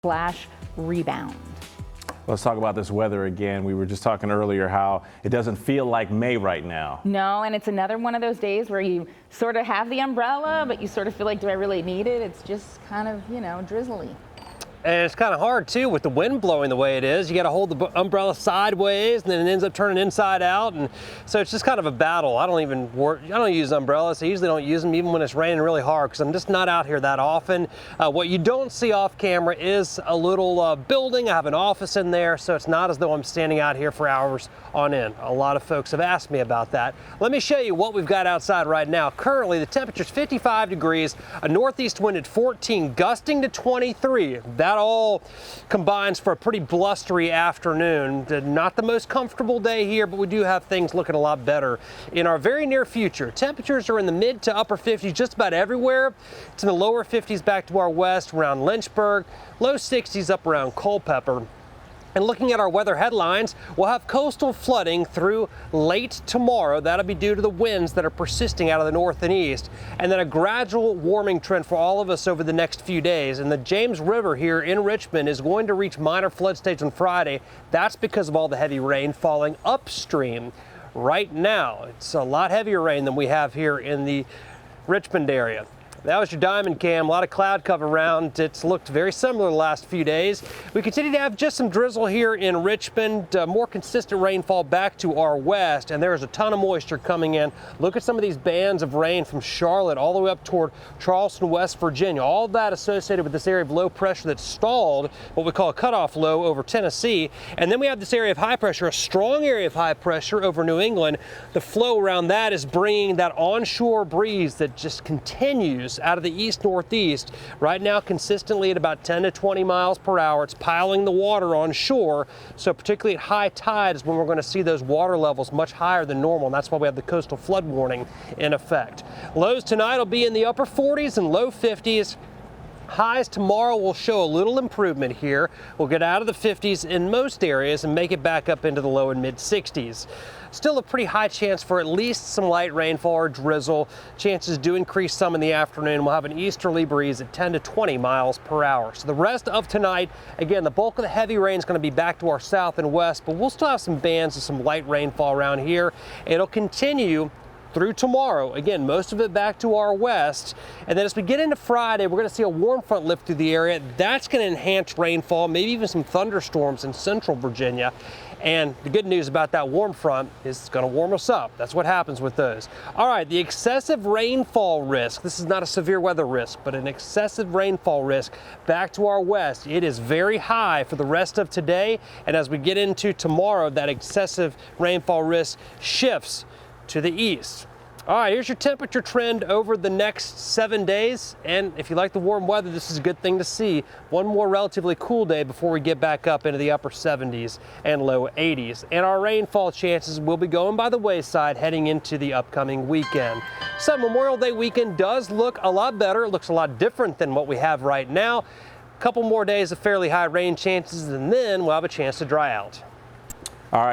rebound. Let's talk about this weather again. We were just talking earlier how it doesn't feel like May right now. No, and it's another one of those days where you sort of have the umbrella, but you sort of feel like, do I really need it? It's just kind of, drizzly. And it's kind of hard too with the wind blowing the way it is. You got to hold the umbrella sideways and then it ends up turning inside out. And so it's just kind of a battle. I don't use umbrellas. I usually don't use them even when it's raining really hard because I'm just not out here that often. What you don't see off camera is a little building. I have an office in there, so it's not as though I'm standing out here for hours on end. A lot of folks have asked me about that. Let me show you what we've got outside right now. Currently, the temperature's 55 degrees, a northeast wind at 14, gusting to 23. That all combines for a pretty blustery afternoon. Not the most comfortable day here, but we do have things looking a lot better in our very near future. Temperatures are in the mid to upper 50s just about everywhere. It's in the lower 50s back to our west around Lynchburg, low 60s up around Culpeper. And looking at our weather headlines, we'll have coastal flooding through late tomorrow. That'll be due to the winds that are persisting out of the north and east. And then a gradual warming trend for all of us over the next few days. And the James River here in Richmond is going to reach minor flood stage on Friday. That's because of all the heavy rain falling upstream right now. It's a lot heavier rain than we have here in the Richmond area. That was your Diamond Cam. A lot of cloud cover around. It's looked very similar the last few days. We continue to have just some drizzle here in Richmond, more consistent rainfall back to our west, and there's a ton of moisture coming in. Look at some of these bands of rain from Charlotte all the way up toward Charleston, West Virginia. All of that associated with this area of low pressure that stalled, what we call a cutoff low over Tennessee. And then we have this area of high pressure, a strong area of high pressure over New England. The flow around that is bringing that onshore breeze that just continues out of the east-northeast. Right now consistently at about 10 to 20 miles per hour. It's piling the water on shore, so particularly at high tide is when we're going to see those water levels much higher than normal, and that's why we have the coastal flood warning in effect. Lows tonight will be in the upper 40s and low 50s. Highs tomorrow will show a little improvement here. We'll get out of the 50s in most areas and make it back up into the low and mid 60s. Still a pretty high chance for at least some light rainfall or drizzle. Chances do increase some in the afternoon. We'll have an easterly breeze at 10 to 20 miles per hour. So the rest of tonight, again, the bulk of the heavy rain is going to be back to our south and west, but we'll still have some bands of some light rainfall around here. It'll continue through tomorrow. Again, most of it back to our west. And then as we get into Friday, we're going to see a warm front lift through the area. That's going to enhance rainfall, maybe even some thunderstorms in central Virginia. And the good news about that warm front is it's going to warm us up. That's what happens with those. All right, the excessive rainfall risk. This is not a severe weather risk, but an excessive rainfall risk back to our west. It is very high for the rest of today. And as we get into tomorrow, that excessive rainfall risk shifts to the east. All right, here's your temperature trend over the next 7 days. And if you like the warm weather, this is a good thing to see. One more relatively cool day before we get back up into the upper 70s and low 80s. And our rainfall chances will be going by the wayside heading into the upcoming weekend. So Memorial Day weekend does look a lot better. It looks a lot different than what we have right now. A couple more days of fairly high rain chances, and then we'll have a chance to dry out. All right.